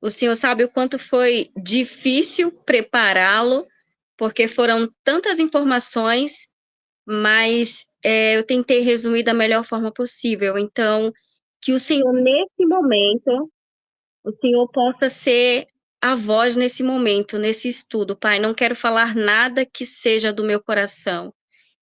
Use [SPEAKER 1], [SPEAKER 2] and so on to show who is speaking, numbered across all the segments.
[SPEAKER 1] O Senhor sabe o quanto foi difícil prepará-lo, porque foram tantas informações, mas eu tentei resumir da melhor forma possível. Então, que o Senhor, nesse momento, o Senhor possa ser a voz nesse momento, nesse estudo, Pai. Não quero falar nada que seja do meu coração.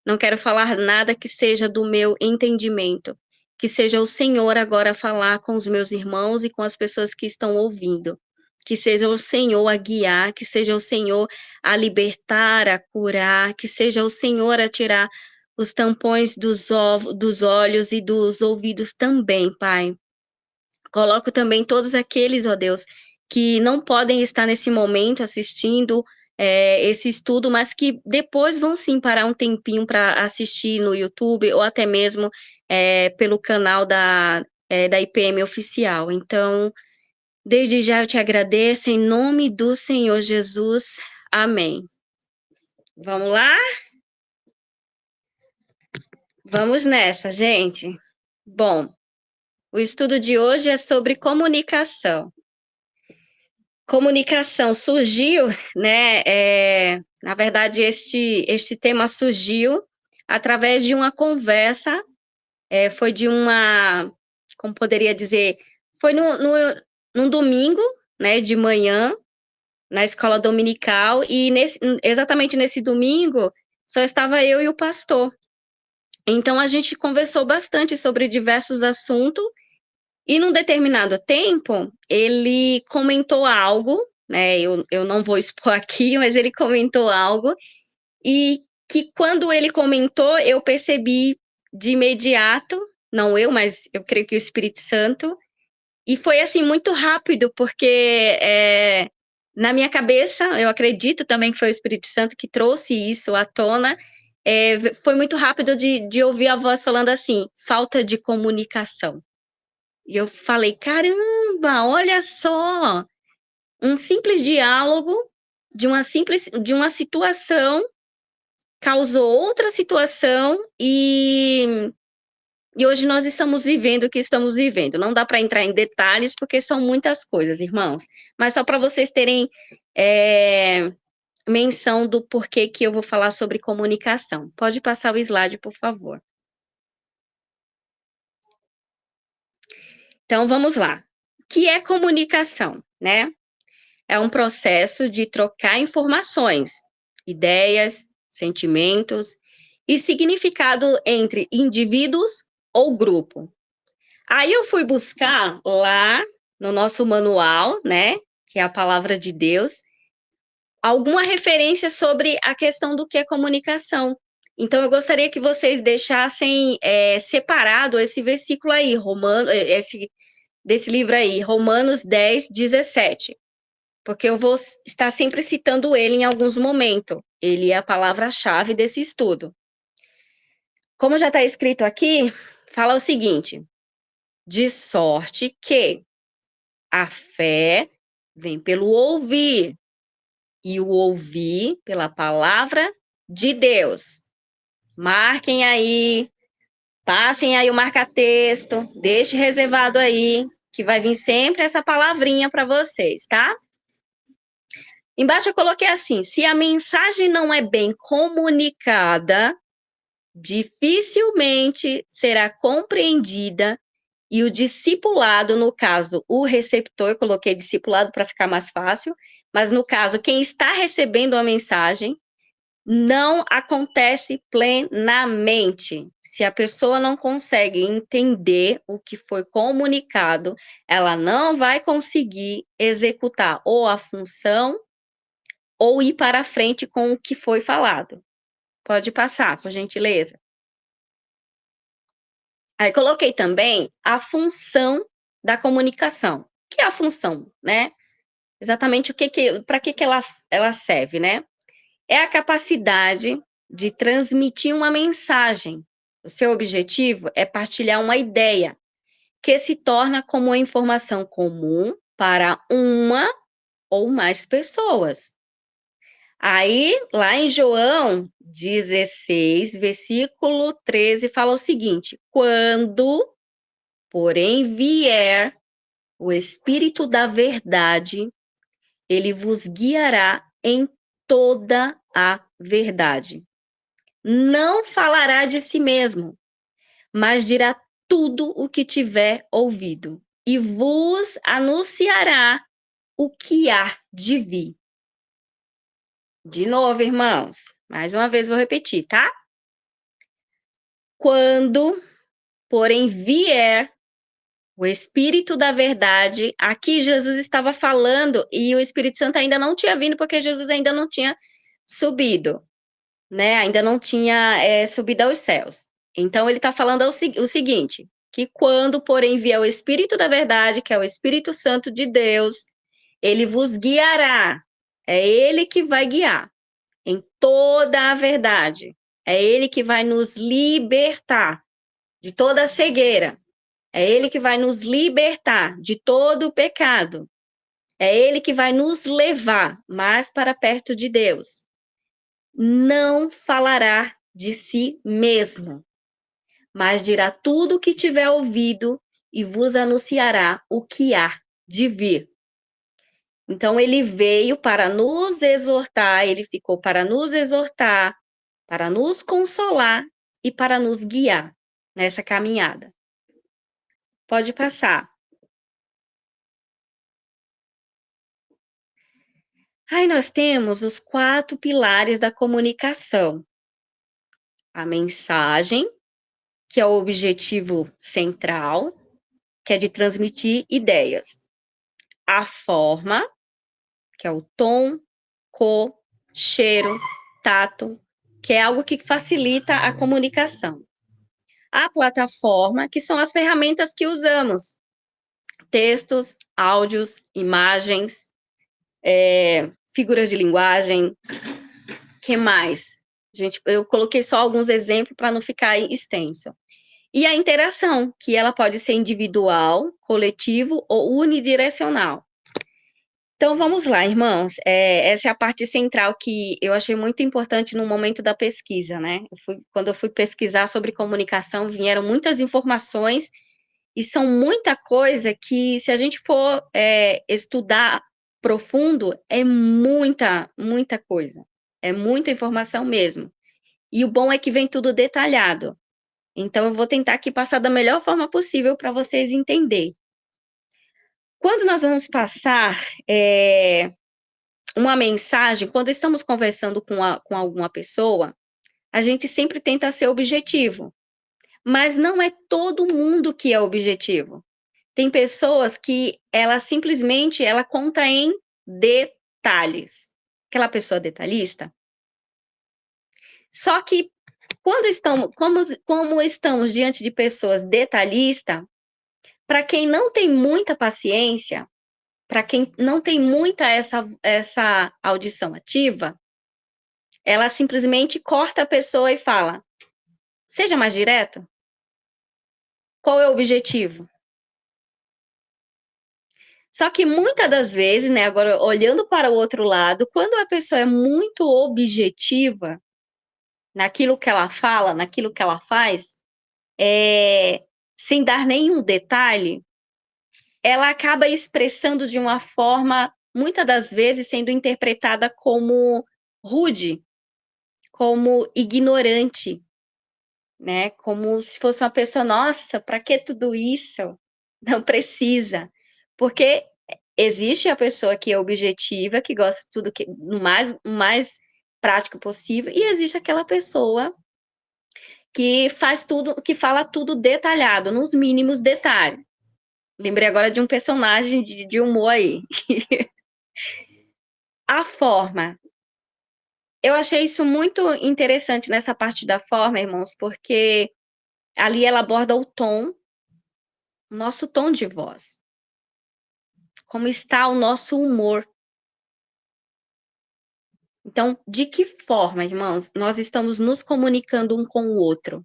[SPEAKER 1] Não quero falar nada que seja do meu entendimento. Que seja o Senhor agora a falar com os meus irmãos e com as pessoas que estão ouvindo. Que seja o Senhor a guiar, que seja o Senhor a libertar, a curar, que seja o Senhor a tirar os tampões dos olhos e dos ouvidos também, Pai. Coloco também todos aqueles, ó Deus, que não podem estar nesse momento assistindo esse estudo, mas que depois vão sim parar um tempinho para assistir no YouTube ou até mesmo pelo canal da IPM Oficial. Então, desde já eu te agradeço, em nome do Senhor Jesus. Amém. Vamos lá? Vamos nessa, gente. Bom, o estudo de hoje é sobre comunicação. Comunicação surgiu, né? Na verdade, este tema surgiu através de uma conversa, foi de uma, como poderia dizer, foi num domingo, né, de manhã, na escola dominical, e exatamente nesse domingo só estava eu e o pastor. Então a gente conversou bastante sobre diversos assuntos. E num determinado tempo, ele comentou algo, né? Eu não vou expor aqui, mas ele comentou algo, e que quando ele comentou, eu percebi de imediato, não eu, mas eu creio que o Espírito Santo, e foi assim muito rápido, porque na minha cabeça, eu acredito também que foi o Espírito Santo que trouxe isso à tona. Foi muito rápido de ouvir a voz falando assim: falta de comunicação. E eu falei, caramba, olha só, um simples diálogo de uma situação causou outra situação e hoje nós estamos vivendo o que estamos vivendo. Não dá para entrar em detalhes porque são muitas coisas, irmãos, mas só para vocês terem menção do porquê que eu vou falar sobre comunicação. Pode passar o slide, por favor. Então, vamos lá. O que é comunicação, né? É um processo de trocar informações, ideias, sentimentos e significado entre indivíduos ou grupo. Aí eu fui buscar lá no nosso manual, né, que é a palavra de Deus, alguma referência sobre a questão do que é comunicação. Então eu gostaria que vocês deixassem separado esse versículo aí, desse livro aí, Romanos 10, 17. Porque eu vou estar sempre citando ele em alguns momentos. Ele é a palavra-chave desse estudo. Como já está escrito aqui, fala o seguinte: de sorte que a fé vem pelo ouvir, e o ouvir pela palavra de Deus. Marquem aí, passem aí o marca-texto, deixe reservado aí, que vai vir sempre essa palavrinha para vocês, tá? Embaixo eu coloquei assim: se a mensagem não é bem comunicada, dificilmente será compreendida e o discipulado, no caso, o receptor, eu coloquei discipulado para ficar mais fácil, mas no caso, quem está recebendo a mensagem, não acontece plenamente. Se a pessoa não consegue entender o que foi comunicado, ela não vai conseguir executar ou a função ou ir para frente com o que foi falado. Pode passar, por gentileza. Aí coloquei também a função da comunicação. O que é a função, né? Exatamente para que ela serve, né? É a capacidade de transmitir uma mensagem. O seu objetivo é partilhar uma ideia que se torna como uma informação comum para uma ou mais pessoas. Aí, lá em João 16, versículo 13, fala o seguinte: quando, porém, vier o Espírito da verdade, ele vos guiará em toda a verdade. Não falará de si mesmo, mas dirá tudo o que tiver ouvido e vos anunciará o que há de vir. De novo, irmãos, mais uma vez vou repetir, tá? Quando, porém, vier o Espírito da verdade, aqui Jesus estava falando e o Espírito Santo ainda não tinha vindo porque Jesus ainda não tinha subido, né? Ainda não tinha subido aos céus. Então ele está falando o seguinte, que quando, porém, vier o Espírito da verdade, que é o Espírito Santo de Deus, ele vos guiará. É ele que vai guiar em toda a verdade. É ele que vai nos libertar de toda a cegueira. É ele que vai nos libertar de todo o pecado. É ele que vai nos levar mais para perto de Deus. Não falará de si mesmo, mas dirá tudo o que tiver ouvido e vos anunciará o que há de vir. Então, ele veio para nos exortar, ele ficou para nos exortar, para nos consolar e para nos guiar nessa caminhada. Pode passar. Aí nós temos os 4 pilares da comunicação. A mensagem, que é o objetivo central, que é de transmitir ideias. A forma, que é o tom, cor, cheiro, tato, que é algo que facilita a comunicação. A plataforma, que são as ferramentas que usamos. Textos, áudios, imagens, figuras de linguagem. Que mais? Gente, eu coloquei só alguns exemplos para não ficar extenso. E a interação, que ela pode ser individual, coletivo ou unidirecional. Então, vamos lá, irmãos. Essa é a parte central que eu achei muito importante no momento da pesquisa, né? Quando eu fui pesquisar sobre comunicação, vieram muitas informações e são muita coisa que, se a gente for estudar profundo, é muita, muita coisa. É muita informação mesmo. E o bom é que vem tudo detalhado. Então, eu vou tentar aqui passar da melhor forma possível para vocês entenderem. Quando nós vamos passar uma mensagem, quando estamos conversando com alguma pessoa, a gente sempre tenta ser objetivo. Mas não é todo mundo que é objetivo. Tem pessoas que ela simplesmente conta em detalhes. Aquela pessoa detalhista. Só que como estamos diante de pessoas detalhistas, para quem não tem muita paciência, para quem não tem muita essa audição ativa, ela simplesmente corta a pessoa e fala: seja mais direto. Qual é o objetivo? Só que muitas das vezes, né, agora olhando para o outro lado, quando a pessoa é muito objetiva naquilo que ela fala, naquilo que ela faz, sem dar nenhum detalhe, ela acaba expressando de uma forma, muitas das vezes, sendo interpretada como rude, como ignorante, né? Como se fosse uma pessoa, nossa, para que tudo isso? Não precisa. Porque existe a pessoa que é objetiva, que gosta de tudo o mais prático possível, e existe aquela pessoa que faz tudo, que fala tudo detalhado, nos mínimos detalhes. Lembrei agora de um personagem de humor aí. A forma. Eu achei isso muito interessante nessa parte da forma, irmãos, porque ali ela aborda o tom, nosso tom de voz. Como está o nosso humor. Então, de que forma, irmãos, nós estamos nos comunicando um com o outro?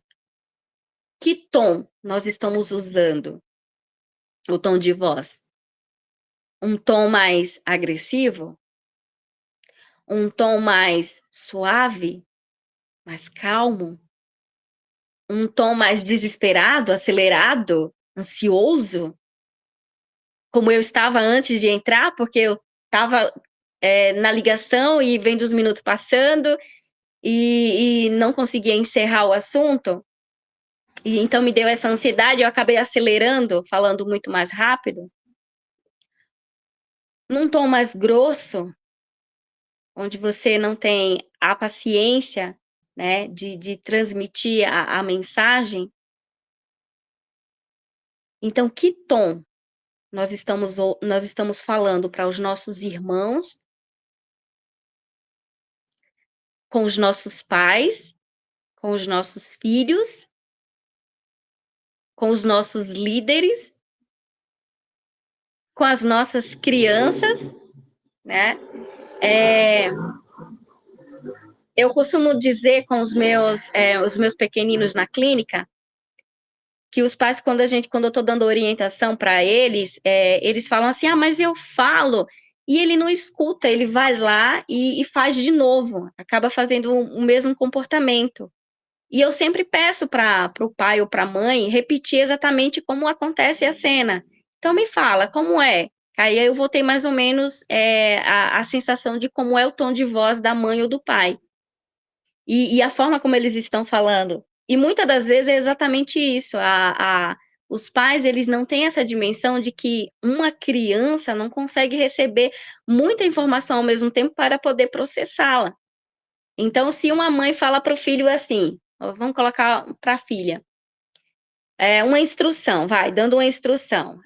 [SPEAKER 1] Que tom nós estamos usando? O tom de voz? Um tom mais agressivo? Um tom mais suave? Mais calmo? Um tom mais desesperado, acelerado, ansioso? como eu estava antes de entrar, porque eu estava na ligação e vendo os minutos passando e não conseguia encerrar o assunto. E então me deu essa ansiedade, eu acabei acelerando, falando muito mais rápido, num tom mais grosso, onde você não tem a paciência, né, de transmitir a mensagem. Então, que tom nós estamos falando para os nossos irmãos, com os nossos pais, com os nossos filhos, com os nossos líderes, com as nossas crianças, né? Eu costumo dizer com os meus pequeninos na clínica, que os pais, quando eu estou dando orientação para eles, eles falam assim, mas eu falo, e ele não escuta, ele vai lá e faz de novo, acaba fazendo o mesmo comportamento. E eu sempre peço para o pai ou para a mãe repetir exatamente como acontece a cena. Então me fala, como é? Aí eu vou ter mais ou menos a sensação de como é o tom de voz da mãe ou do pai. E a forma como eles estão falando. E muitas das vezes é exatamente isso. Os pais, eles não têm essa dimensão de que uma criança não consegue receber muita informação ao mesmo tempo para poder processá-la. Então, se uma mãe fala para o filho assim, vamos colocar para a filha, uma instrução, dando uma instrução.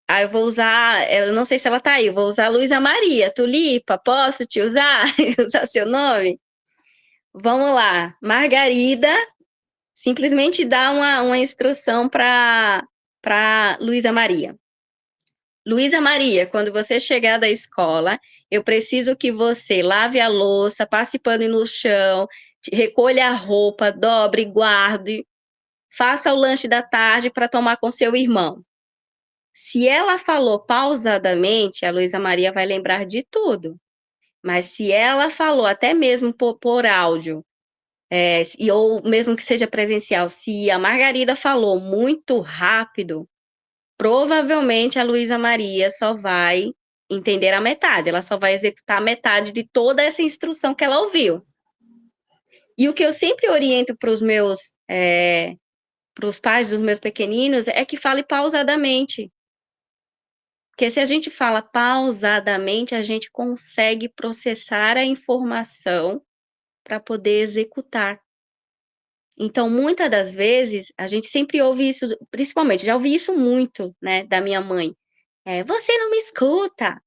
[SPEAKER 1] Eu vou usar, eu não sei se ela tá aí, eu vou usar Luísa Maria, Tulipa, posso te usar? Usar seu nome? Vamos lá, Margarida, simplesmente dá uma instrução para Luísa Maria. Luísa Maria, quando você chegar da escola, eu preciso que você lave a louça, passe pano no chão, recolha a roupa, dobre, guarde, faça o lanche da tarde para tomar com seu irmão. Se ela falou pausadamente, a Luísa Maria vai lembrar de tudo. Mas se ela falou, até mesmo por áudio, ou mesmo que seja presencial, se a Margarida falou muito rápido, provavelmente a Luísa Maria só vai entender a metade, ela só vai executar a metade de toda essa instrução que ela ouviu. E o que eu sempre oriento para os pais dos meus pequeninos é que fale pausadamente. Porque se a gente fala pausadamente, a gente consegue processar a informação para poder executar. Então, muitas das vezes, a gente sempre ouve isso, principalmente, já ouvi isso muito, né, da minha mãe. Você não me escuta.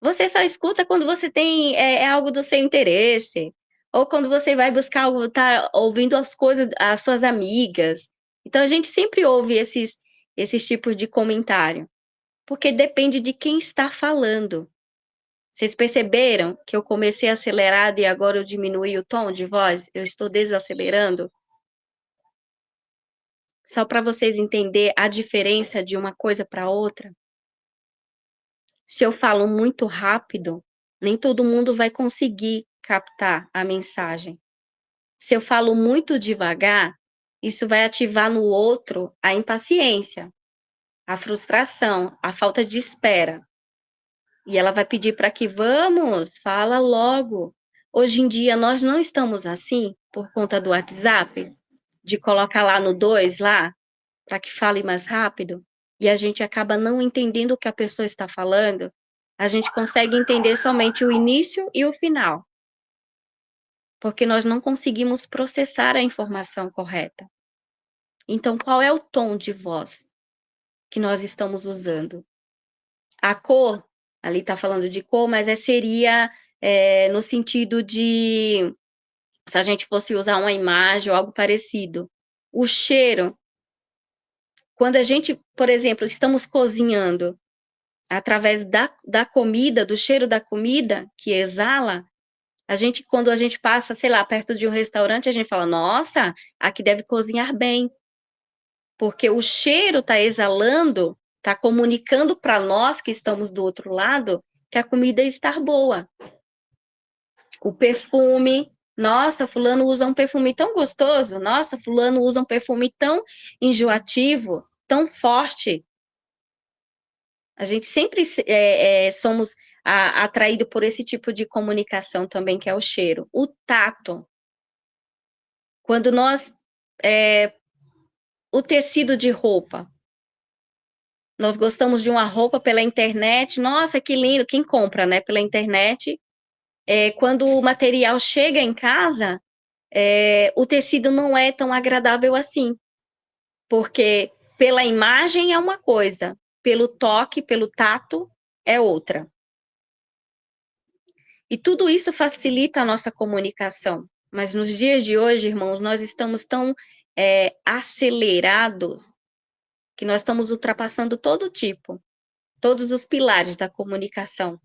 [SPEAKER 1] Você só escuta quando você tem algo do seu interesse. Ou quando você vai buscar algo, tá ouvindo as coisas, as suas amigas. Então, a gente sempre ouve esses tipos de comentário. Porque depende de quem está falando. Vocês perceberam que eu comecei acelerado e agora eu diminui o tom de voz? Eu estou desacelerando? Só para vocês entenderem a diferença de uma coisa para outra. Se eu falo muito rápido, nem todo mundo vai conseguir captar a mensagem. Se eu falo muito devagar, isso vai ativar no outro a impaciência, a frustração, a falta de espera. E ela vai pedir para que vamos, fala logo. Hoje em dia nós não estamos assim por conta do WhatsApp, de colocar lá no 2 lá, para que fale mais rápido, e a gente acaba não entendendo o que a pessoa está falando. A gente consegue entender somente o início e o final, porque nós não conseguimos processar a informação correta. Então, qual é o tom de voz que nós estamos usando? A cor, ali está falando de cor, mas seria no sentido de, se a gente fosse usar uma imagem ou algo parecido. O cheiro, quando a gente, por exemplo, estamos cozinhando, através da comida, do cheiro da comida que exala, quando a gente passa, sei lá, perto de um restaurante, a gente fala, nossa, aqui deve cozinhar bem. Porque o cheiro está exalando, está comunicando para nós que estamos do outro lado que a comida está boa. O perfume, nossa, fulano usa um perfume tão gostoso, nossa, fulano usa um perfume tão enjoativo, tão forte. A gente sempre somos atraído por esse tipo de comunicação também, que é o cheiro. O tato. Quando nós... o tecido de roupa. Nós gostamos de uma roupa pela internet. Nossa, que lindo! Quem compra, né, pela internet. Quando o material chega em casa, o tecido não é tão agradável assim. Porque pela imagem é uma coisa, pelo toque, pelo tato, é outra. E tudo isso facilita a nossa comunicação. Mas nos dias de hoje, irmãos, nós estamos tão acelerados que nós estamos ultrapassando todos os pilares da comunicação.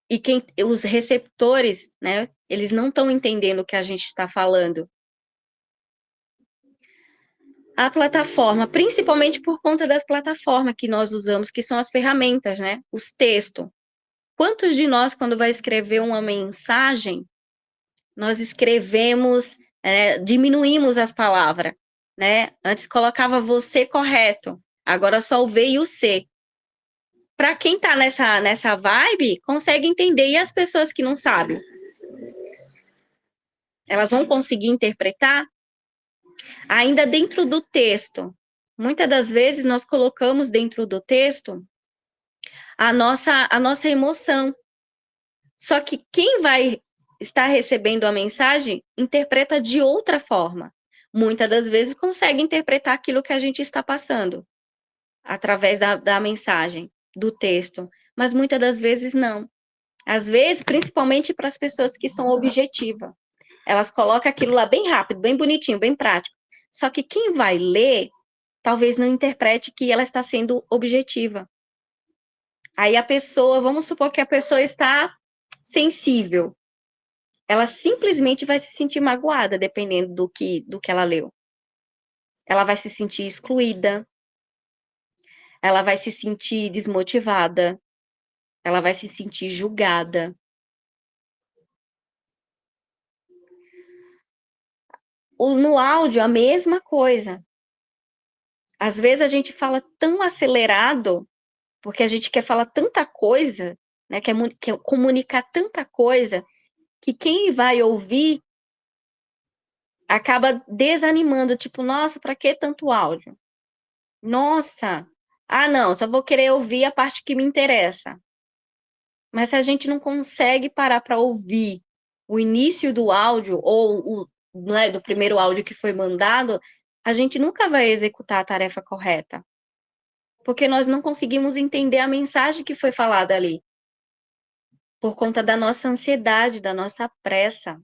[SPEAKER 1] E os receptores, né, eles não estão entendendo o que a gente está falando. A plataforma, principalmente por conta das plataformas que nós usamos, que são as ferramentas, né, os textos. Quantos de nós, quando vai escrever uma mensagem, nós escrevemos, diminuímos as palavras, né? Antes colocava você correto, agora só o V e o C. Para quem está nessa vibe, consegue entender, e as pessoas que não sabem? Elas vão conseguir interpretar? Ainda dentro do texto, muitas das vezes nós colocamos dentro do texto a nossa emoção. Só que quem vai estar recebendo a mensagem interpreta de outra forma. Muitas das vezes consegue interpretar aquilo que a gente está passando através da mensagem, do texto, mas muitas das vezes não. Às vezes, principalmente para as pessoas que são objetivas, elas colocam aquilo lá bem rápido, bem bonitinho, bem prático. Só que quem vai ler, talvez não interprete que ela está sendo objetiva. Aí a pessoa, vamos supor que a pessoa está sensível, ela simplesmente vai se sentir magoada, dependendo do que ela leu. Ela vai se sentir excluída, ela vai se sentir desmotivada, ela vai se sentir julgada. No áudio, a mesma coisa. Às vezes a gente fala tão acelerado, porque a gente quer falar tanta coisa, né, quer comunicar tanta coisa, que quem vai ouvir acaba desanimando, tipo, nossa, para que tanto áudio? Nossa, não, só vou querer ouvir a parte que me interessa. Mas se a gente não consegue parar para ouvir o início do áudio, ou né, do primeiro áudio que foi mandado, a gente nunca vai executar a tarefa correta. Porque nós não conseguimos entender a mensagem que foi falada ali. Por conta da nossa ansiedade, da nossa pressa.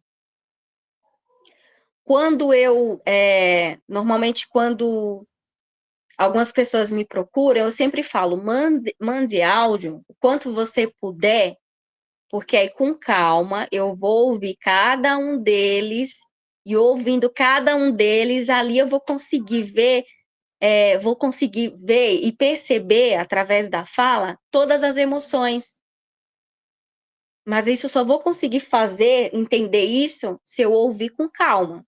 [SPEAKER 1] Quando normalmente quando algumas pessoas me procuram, eu sempre falo, mande áudio o quanto você puder, porque aí com calma eu vou ouvir cada um deles, e ouvindo cada um deles, ali eu vou conseguir ver e perceber, através da fala, todas as emoções. Mas isso eu só vou conseguir entender isso, se eu ouvir com calma.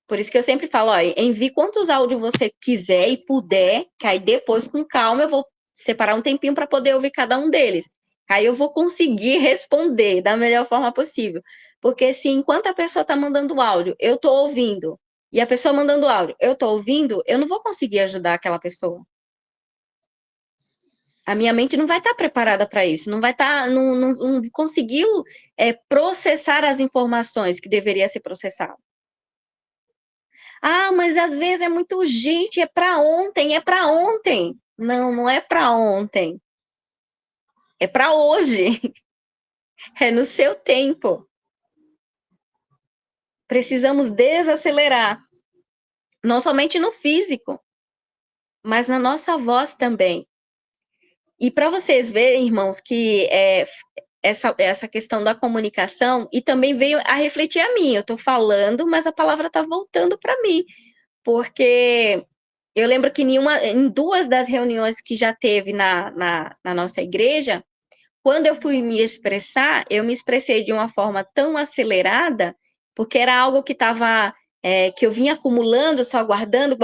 [SPEAKER 1] Por isso que eu sempre falo, envie quantos áudios você quiser e puder, que aí depois, com calma, eu vou separar um tempinho para poder ouvir cada um deles. Aí eu vou conseguir responder da melhor forma possível. Porque se enquanto a pessoa está mandando áudio, eu estou ouvindo, e a pessoa mandando áudio, eu estou ouvindo, eu não vou conseguir ajudar aquela pessoa. A minha mente não vai estar preparada para isso, não vai estar, não conseguiu processar as informações que deveria ser processado. Mas às vezes é muito urgente, é para ontem, é para ontem. Não, não é para ontem. É para hoje. É no seu tempo. Precisamos desacelerar. Não somente no físico, mas na nossa voz também. E para vocês verem, irmãos, que essa questão da comunicação, e também veio a refletir a mim. Eu estou falando, mas a palavra está voltando para mim. Porque eu lembro que em 2 das reuniões que já teve na nossa igreja, quando eu fui me expressar, eu me expressei de uma forma tão acelerada, porque era algo que que eu vinha acumulando, só guardando,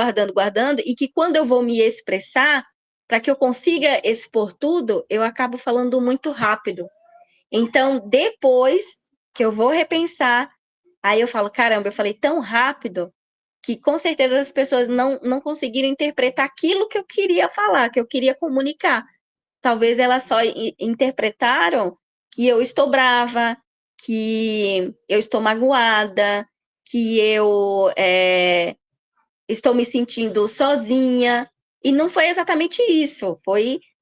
[SPEAKER 1] e que quando eu vou me expressar, para que eu consiga expor tudo, eu acabo falando muito rápido. Então, depois que eu vou repensar, aí eu falo, caramba, eu falei tão rápido que com certeza as pessoas não conseguiram interpretar aquilo que eu queria falar, que eu queria comunicar. Talvez elas só interpretaram que eu estou brava, que eu estou magoada, que eu estou me sentindo sozinha. E não foi exatamente isso.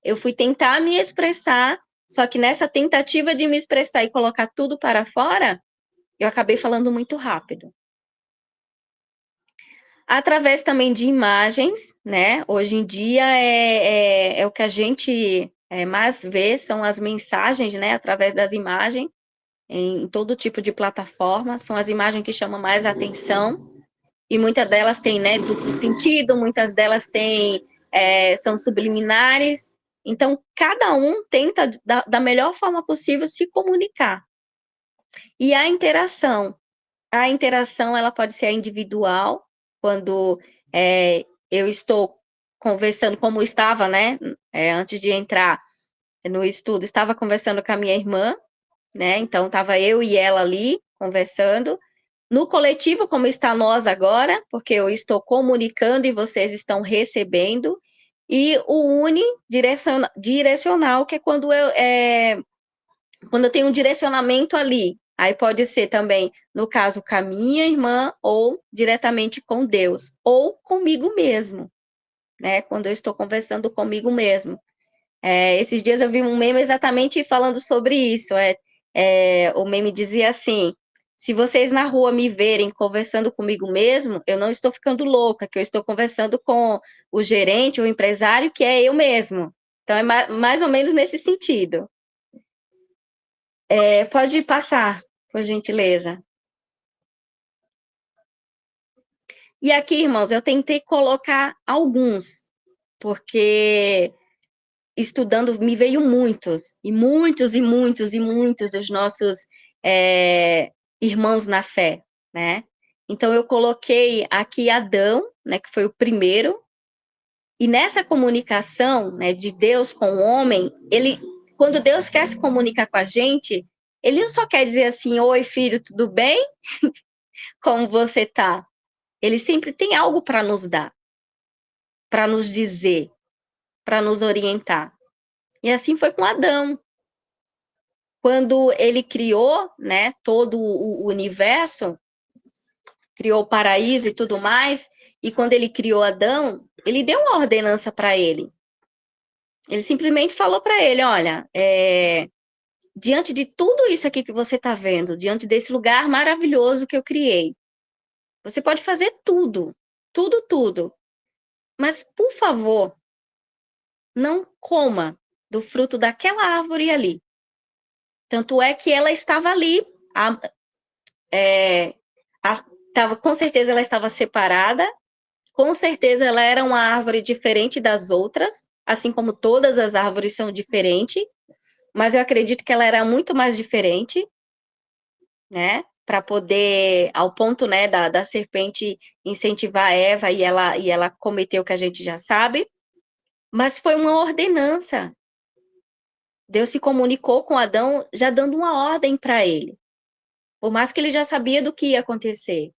[SPEAKER 1] Eu fui tentar me expressar, só que nessa tentativa de me expressar e colocar tudo para fora, eu acabei falando muito rápido. Através também de imagens, né? Hoje em dia é o que a gente mais vê, são as mensagens, né? Através das imagens, em todo tipo de plataforma, são as imagens que chamam mais atenção, e muitas delas têm, né, duplo sentido, muitas delas têm, são subliminares, então cada um tenta da melhor forma possível se comunicar. E a interação ela pode ser individual, quando eu estou conversando, como estava, né, antes de entrar no estudo, estava conversando com a minha irmã, né, então estava eu e ela ali conversando. No coletivo, como está nós agora, porque eu estou comunicando e vocês estão recebendo, e o unidirecional, que é quando eu tenho um direcionamento ali. Aí pode ser também, no caso, com a minha irmã, ou diretamente com Deus, ou comigo mesmo, né? Quando eu estou conversando comigo mesmo. Esses dias eu vi um meme exatamente falando sobre isso. O meme dizia assim: se vocês na rua me verem conversando comigo mesmo, eu não estou ficando louca, que eu estou conversando com o gerente, o empresário, que é eu mesmo. Então é mais ou menos nesse sentido. Pode passar, por gentileza. E aqui, irmãos, eu tentei colocar alguns, porque estudando me veio muitos, e muitos, e muitos, e muitos dos nossos irmãos na fé, né? Então eu coloquei aqui Adão, né, que foi o primeiro, e nessa comunicação, né, de Deus com o homem, quando Deus quer se comunicar com a gente, ele não só quer dizer assim, oi filho, tudo bem? Como você tá? Ele sempre tem algo para nos dar, para nos dizer, para nos orientar. E assim foi com Adão. Quando ele criou, né, todo o universo, criou o paraíso e tudo mais, e quando ele criou Adão, ele deu uma ordenança para ele. Ele simplesmente falou para ele, olha, diante de tudo isso aqui que você está vendo, diante desse lugar maravilhoso que eu criei, você pode fazer tudo, tudo, tudo. Mas, por favor, não coma do fruto daquela árvore ali. Tanto é que ela estava ali, com certeza ela estava separada, com certeza ela era uma árvore diferente das outras, assim como todas as árvores são diferentes, mas eu acredito que ela era muito mais diferente, né? Para poder, ao ponto, né, da serpente incentivar a Eva e ela cometeu o que a gente já sabe, mas foi uma ordenança. Deus se comunicou com Adão já dando uma ordem para ele, por mais que ele já sabia do que ia acontecer.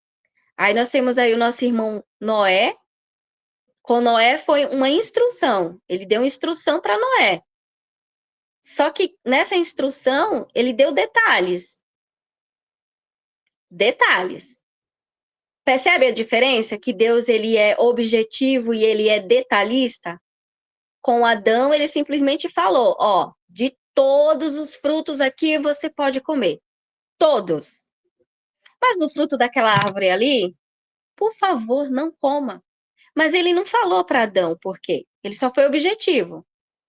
[SPEAKER 1] Aí nós temos aí o nosso irmão Noé. Com Noé foi uma instrução. Ele deu instrução para Noé. Só que nessa instrução ele deu detalhes. Detalhes. Percebe a diferença? Que Deus ele é objetivo e ele é detalhista? Com Adão ele simplesmente falou, ó, de todos os frutos aqui você pode comer. Todos. Mas do fruto daquela árvore ali, por favor, não coma. Mas ele não falou para Adão por quê. Ele só foi objetivo.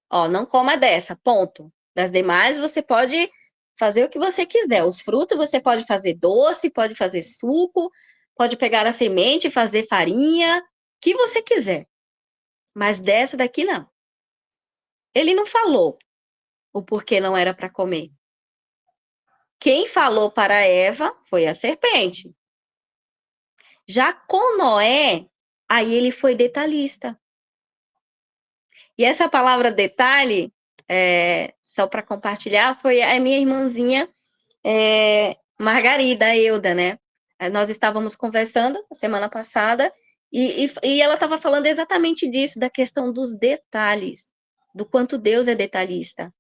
[SPEAKER 1] Ó, não coma dessa, ponto. Das demais, você pode fazer o que você quiser. Os frutos você pode fazer doce, pode fazer suco, pode pegar a semente e fazer farinha, o que você quiser. Mas dessa daqui, não. Ele não falou o porquê não era para comer. Quem falou para Eva foi a serpente. Já com Noé, aí ele foi detalhista. E essa palavra detalhe, só para compartilhar, foi a minha irmãzinha Margarida, a Euda, né? Nós estávamos conversando semana passada e ela estava falando exatamente disso, da questão dos detalhes, do quanto Deus é detalhista.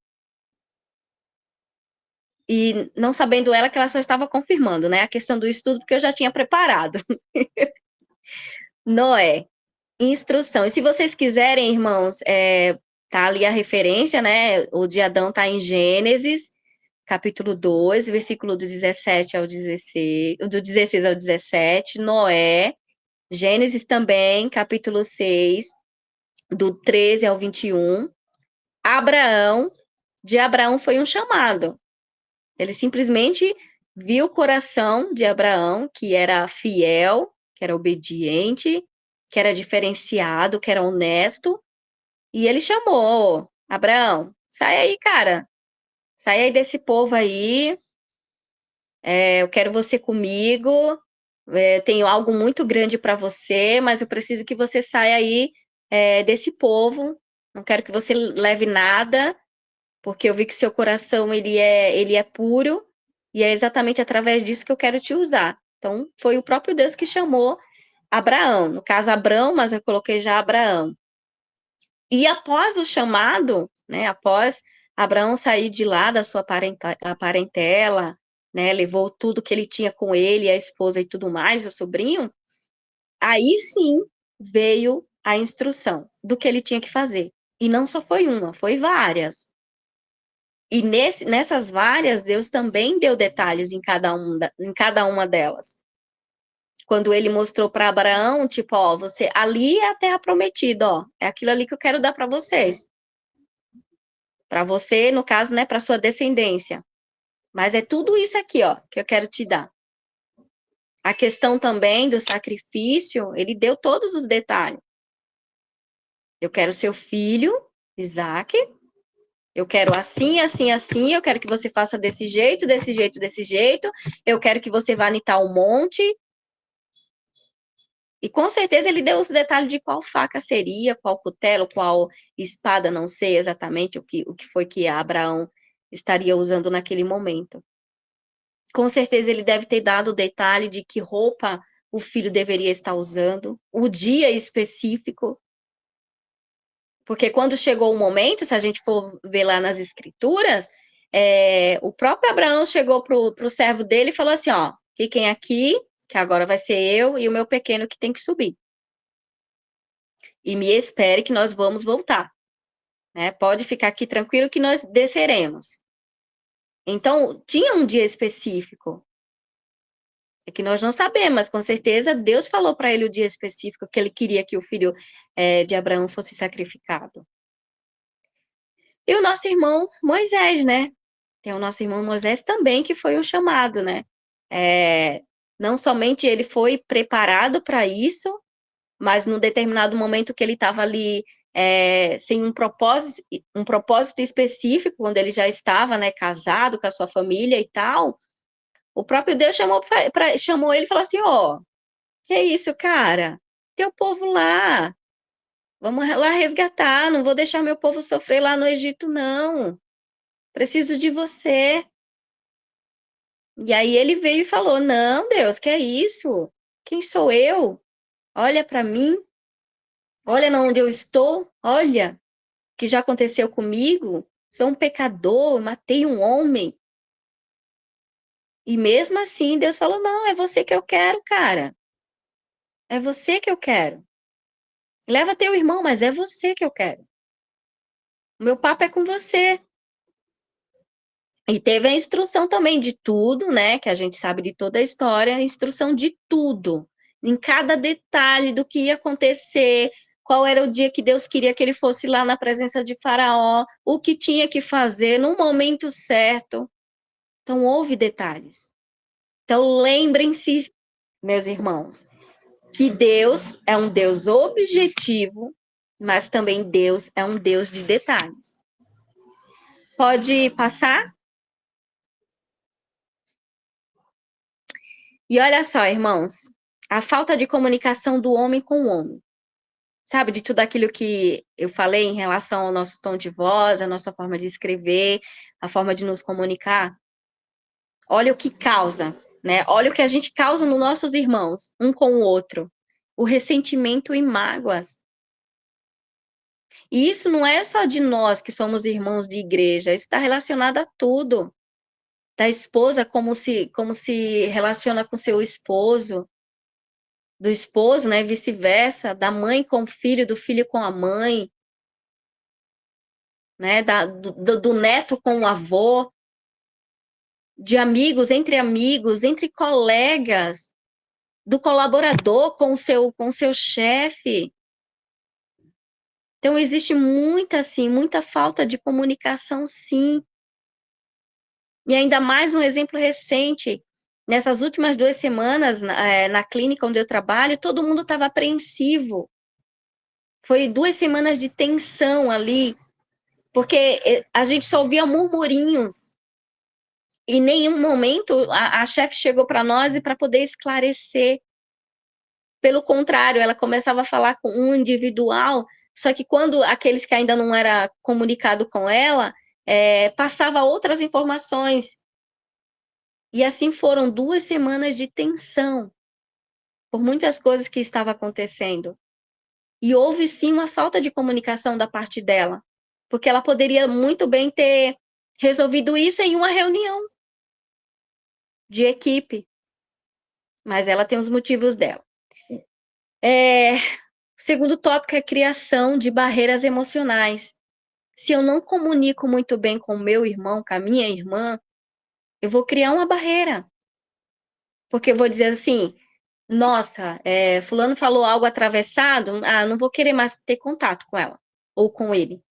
[SPEAKER 1] E não sabendo ela que ela só estava confirmando, né? A questão do estudo, porque eu já tinha preparado. Noé, instrução. E se vocês quiserem, irmãos, tá ali a referência, né? O de Adão tá em Gênesis, capítulo 2, versículo do 17 ao 16, do 16 ao 17, Noé, Gênesis também, capítulo 6, do 13 ao 21, Abraão, de Abraão foi um chamado. Ele simplesmente viu o coração de Abraão, que era fiel, que era obediente, que era diferenciado, que era honesto, e ele chamou: Abraão, sai aí, cara, sai aí desse povo aí, eu quero você comigo, tenho algo muito grande para você, mas eu preciso que você saia aí desse povo, não quero que você leve nada, porque eu vi que seu coração ele é puro, e é exatamente através disso que eu quero te usar. Então, foi o próprio Deus que chamou Abraão, no caso Abrão, mas eu coloquei já Abraão. E após o chamado, né, após Abraão sair de lá da sua parentela, né, levou tudo que ele tinha com ele, a esposa e tudo mais, o sobrinho, aí sim veio a instrução do que ele tinha que fazer. E não só foi uma, foi várias. E nessas várias, Deus também deu detalhes em cada uma delas. Quando ele mostrou para Abraão, tipo, ó, você ali é a terra prometida, ó, é aquilo ali que eu quero dar para vocês. Para você, no caso, né, para sua descendência. Mas é tudo isso aqui, ó, que eu quero te dar. A questão também do sacrifício, ele deu todos os detalhes. Eu quero seu filho, Isaac. Eu quero assim, assim, assim. Eu quero que você faça desse jeito, desse jeito, desse jeito. Eu quero que você vá em tal monte. E com certeza ele deu os detalhes de qual faca seria, qual cutelo, qual espada, não sei exatamente o que foi que Abraão estaria usando naquele momento. Com certeza ele deve ter dado o detalhe de que roupa o filho deveria estar usando, o dia específico, porque quando chegou o momento, se a gente for ver lá nas escrituras, o próprio Abraão chegou para o servo dele e falou assim, ó, fiquem aqui, que agora vai ser eu e o meu pequeno que tem que subir. E me espere que nós vamos voltar, né? Pode ficar aqui tranquilo que nós desceremos. Então, tinha um dia específico. É que nós não sabemos, mas com certeza Deus falou para ele o dia específico que ele queria que o filho de Abraão fosse sacrificado. E o nosso irmão Moisés, né? Tem o nosso irmão Moisés também, que foi um chamado, né? Não somente ele foi preparado para isso, mas num determinado momento que ele estava ali sem um propósito específico, quando ele já estava, né, casado com a sua família e tal, o próprio Deus chamou ele e falou assim, ó, que é isso, cara? Teu povo lá, vamos lá resgatar, não vou deixar meu povo sofrer lá no Egito, não. Preciso de você. E aí ele veio e falou, não, Deus, que é isso? Quem sou eu? Olha para mim, olha onde eu estou, olha o que já aconteceu comigo. Sou um pecador, matei um homem. E mesmo assim, Deus falou, não, é você que eu quero, cara. É você que eu quero. Leva teu irmão, mas é você que eu quero. O meu papo é com você. E teve a instrução também de tudo, né? Que a gente sabe de toda a história, a instrução de tudo, em cada detalhe do que ia acontecer, qual era o dia que Deus queria que ele fosse lá na presença de Faraó, o que tinha que fazer no momento certo. Então, houve detalhes. Então, lembrem-se, meus irmãos, que Deus é um Deus objetivo, mas também Deus é um Deus de detalhes. Pode passar? E olha só, irmãos, a falta de comunicação do homem com o homem. sabe, de tudo aquilo que eu falei em relação ao nosso tom de voz, a nossa forma de escrever, a forma de nos comunicar. Olha o que causa, né? Olha o que a gente causa nos nossos irmãos, um com o outro. O ressentimento e mágoas. E isso não é só de nós que somos irmãos de igreja, isso está relacionado a tudo. Da esposa, como se relaciona com seu esposo, do esposo, né, vice-versa, da mãe com o filho, do filho com a mãe, né, do neto com o avô, de amigos, entre colegas, do colaborador com o seu chefe. Então, existe muita, assim, muita falta de comunicação, sim. E ainda mais um exemplo recente, nessas últimas 2 semanas, na clínica onde eu trabalho, todo mundo estava apreensivo. Foi 2 semanas de tensão ali, porque a gente só ouvia murmurinhos. E em nenhum momento a chefe chegou para nós e para poder esclarecer. Pelo contrário, ela começava a falar com um individual, só que quando aqueles que ainda não era comunicado com ela, passava outras informações. E assim foram 2 semanas de tensão, por muitas coisas que estavam acontecendo. E houve sim uma falta de comunicação da parte dela, porque ela poderia muito bem ter resolvido isso em uma reunião de equipe, mas ela tem os motivos dela. O segundo tópico é criação de barreiras emocionais. Se eu não comunico muito bem com o meu irmão, com a minha irmã, eu vou criar uma barreira. Porque eu vou dizer assim, nossa, fulano falou algo atravessado, não vou querer mais ter contato com ela, ou com ele.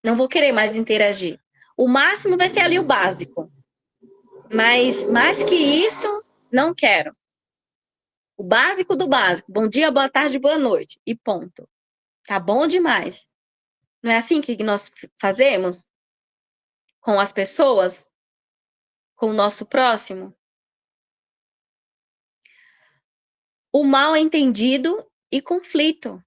[SPEAKER 1] Não vou querer mais interagir. O máximo vai ser ali o básico. Mas mais que isso, não quero. O básico do básico. Bom dia, boa tarde, boa noite. E ponto. Tá bom demais. Não é assim que nós fazemos com as pessoas, com o nosso próximo? O mal entendido e conflito.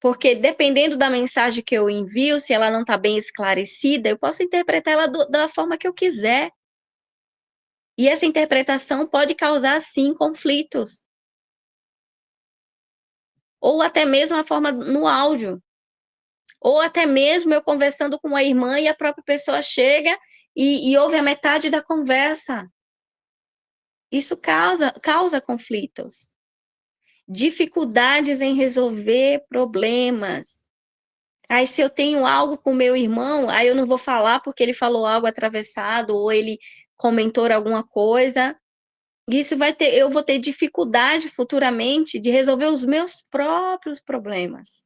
[SPEAKER 1] Porque dependendo da mensagem que eu envio, se ela não está bem esclarecida, eu posso interpretar ela da forma que eu quiser. E essa interpretação pode causar, sim, conflitos. Ou até mesmo a forma no áudio. Ou até mesmo eu conversando com uma irmã e a própria pessoa chega e ouve a metade da conversa. Isso causa conflitos. Dificuldades em resolver problemas. Aí, se eu tenho algo com meu irmão, aí eu não vou falar porque ele falou algo atravessado ou ele comentou alguma coisa. Isso eu vou ter dificuldade futuramente de resolver os meus próprios problemas.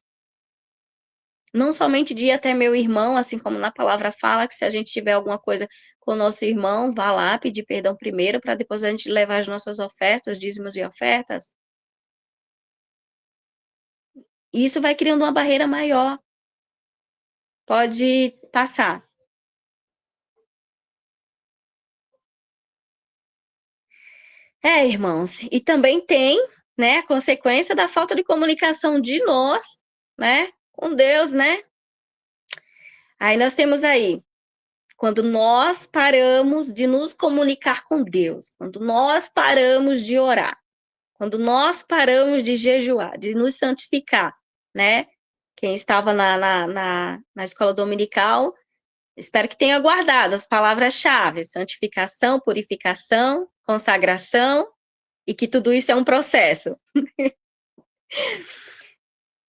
[SPEAKER 1] Não somente de ir até meu irmão, assim como na palavra fala, que se a gente tiver alguma coisa com o nosso irmão, vá lá pedir perdão primeiro, para depois a gente levar as nossas ofertas, dízimos e ofertas. E isso vai criando uma barreira maior. Pode passar. Irmãos, e também tem, né, a consequência da falta de comunicação de nós, né, com Deus, né? Aí nós temos aí, quando nós paramos de nos comunicar com Deus, quando nós paramos de orar, quando nós paramos de jejuar, de nos santificar, né? Quem estava na escola dominical, espero que tenha guardado as palavras-chave: santificação, purificação, consagração, e que tudo isso é um processo.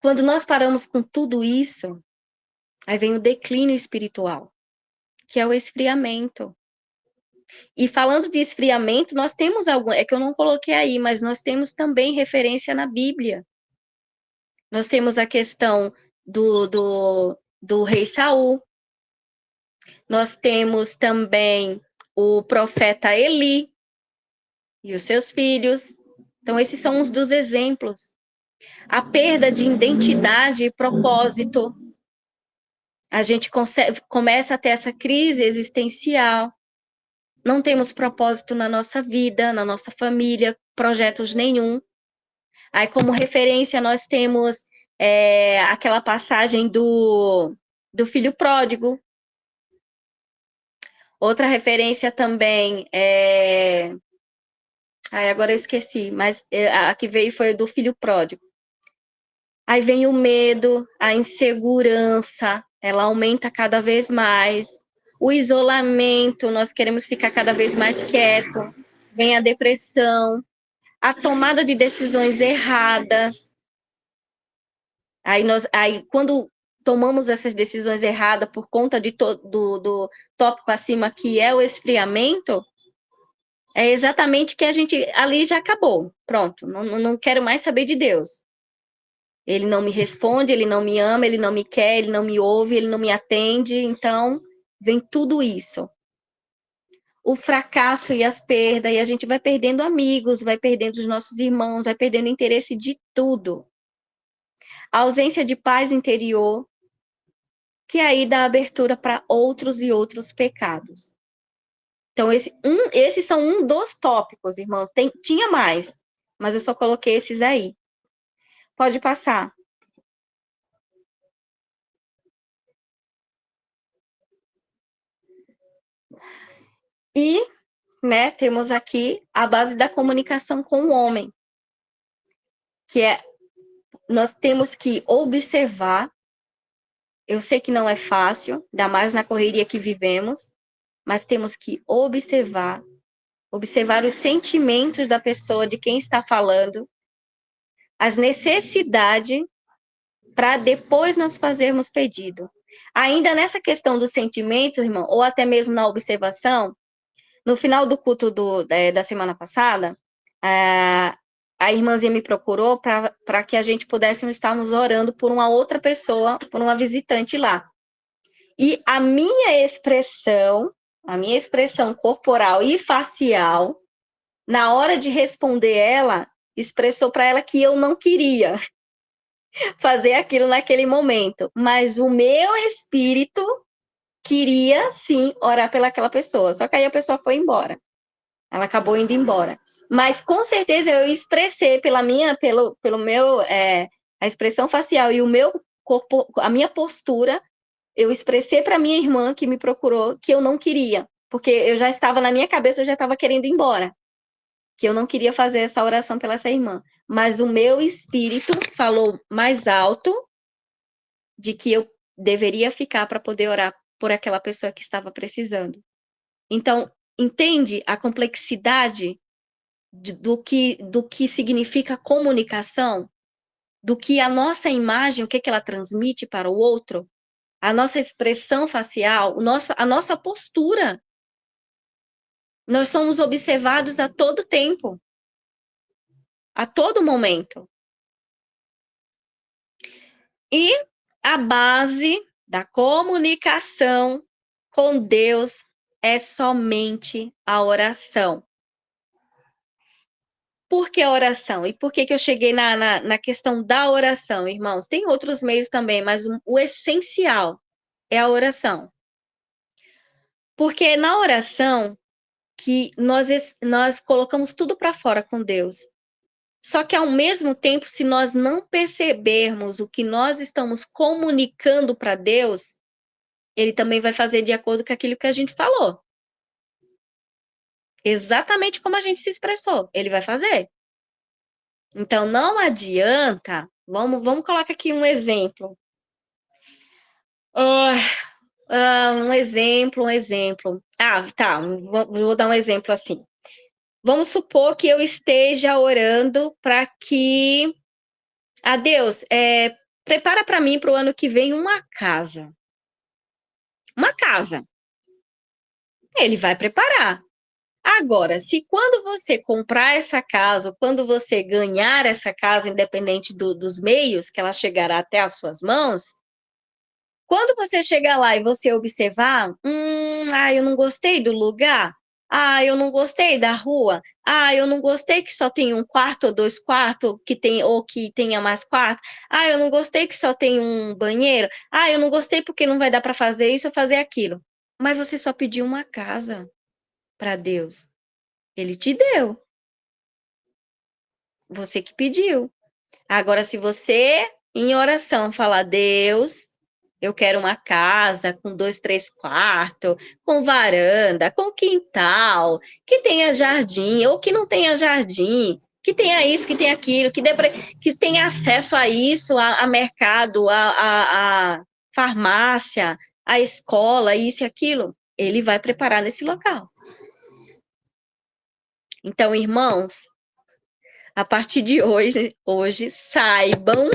[SPEAKER 1] Quando nós paramos com tudo isso, aí vem o declínio espiritual, que é o esfriamento. E falando de esfriamento, nós temos é que eu não coloquei aí, mas nós temos também referência na Bíblia. Nós temos a questão do rei Saul. Nós temos também o profeta Eli e os seus filhos. Então, esses são uns dos exemplos. A perda de identidade e propósito. A gente começa a ter essa crise existencial. Não temos propósito na nossa vida, na nossa família, projetos nenhum. Aí, como referência, nós temos aquela passagem do filho pródigo. Outra referência também agora eu esqueci, mas a que veio foi do filho pródigo. Aí vem o medo, a insegurança, ela aumenta cada vez mais. O isolamento, nós queremos ficar cada vez mais quieto. Vem a depressão, a tomada de decisões erradas. Aí quando tomamos essas decisões erradas por conta do tópico acima, que é o esfriamento, é exatamente que a gente ali já acabou. Pronto, não quero mais saber de Deus. Ele não me responde, ele não me ama, ele não me quer, ele não me ouve, ele não me atende. Então, vem tudo isso. O fracasso e as perdas, e a gente vai perdendo amigos, vai perdendo os nossos irmãos, vai perdendo interesse de tudo. A ausência de paz interior, que aí dá abertura para outros e outros pecados. Então, esses são um dos tópicos, irmãos. Tinha mais, mas eu só coloquei esses aí. Pode passar. E, né, temos aqui a base da comunicação com o homem, que nós temos que observar. Eu sei que não é fácil, ainda mais na correria que vivemos, mas temos que observar os sentimentos da pessoa, de quem está falando, as necessidades, para depois nós fazermos pedido. Ainda nessa questão do sentimento, irmão, ou até mesmo na observação, no final do culto da semana passada, a irmãzinha me procurou para que a gente pudéssemos estarmos orando por uma outra pessoa, por uma visitante lá. E a minha expressão corporal e facial, na hora de responder ela, expressou para ela que eu não queria fazer aquilo naquele momento, mas o meu espírito queria sim orar pelaquela pessoa, só que aí a pessoa foi embora. Ela acabou indo embora. Mas com certeza eu expressei pelo meu a expressão facial e o meu corpo, a minha postura, eu expressei para minha irmã que me procurou que eu não queria, porque eu já estava na minha cabeça, eu já estava querendo ir embora, que eu não queria fazer essa oração pela essa irmã. Mas o meu espírito falou mais alto de que eu deveria ficar para poder orar por aquela pessoa que estava precisando. Então, entende a complexidade do que significa comunicação? Do que a nossa imagem, o que ela transmite para o outro? A nossa expressão facial, a nossa postura. Nós somos observados a todo tempo, a todo momento. E a base da comunicação com Deus é somente a oração. Por que a oração? E por que eu cheguei na questão da oração, irmãos? Tem outros meios também, mas o essencial é a oração. Porque é na oração que nós colocamos tudo para fora com Deus. Só que, ao mesmo tempo, se nós não percebermos o que nós estamos comunicando para Deus, Ele também vai fazer de acordo com aquilo que a gente falou. Exatamente como a gente se expressou, Ele vai fazer. Então, não adianta. Vamos colocar aqui um exemplo. Um exemplo. Tá. Vou dar um exemplo assim. Vamos supor que eu esteja orando para que a Deus prepara para mim para o ano que vem uma casa. Uma casa. Ele vai preparar. Agora, se quando você comprar essa casa, ou quando você ganhar essa casa, independente dos meios que ela chegará até as suas mãos, quando você chegar lá e você observar, eu não gostei do lugar, eu não gostei da rua, eu não gostei que só tem um quarto ou dois quartos, ou que tenha mais quarto, eu não gostei que só tem um banheiro, eu não gostei porque não vai dar para fazer isso ou fazer aquilo. Mas você só pediu uma casa para Deus. Ele te deu. Você que pediu. Agora, se você, em oração, falar, Deus, eu quero uma casa com 2, 3 quartos, com varanda, com quintal, que tenha jardim, ou que não tenha jardim, que tenha isso, que tenha aquilo, que tenha acesso a isso, a mercado, a farmácia, a escola, isso e aquilo. Ele vai preparar nesse local. Então, irmãos, a partir de hoje saibam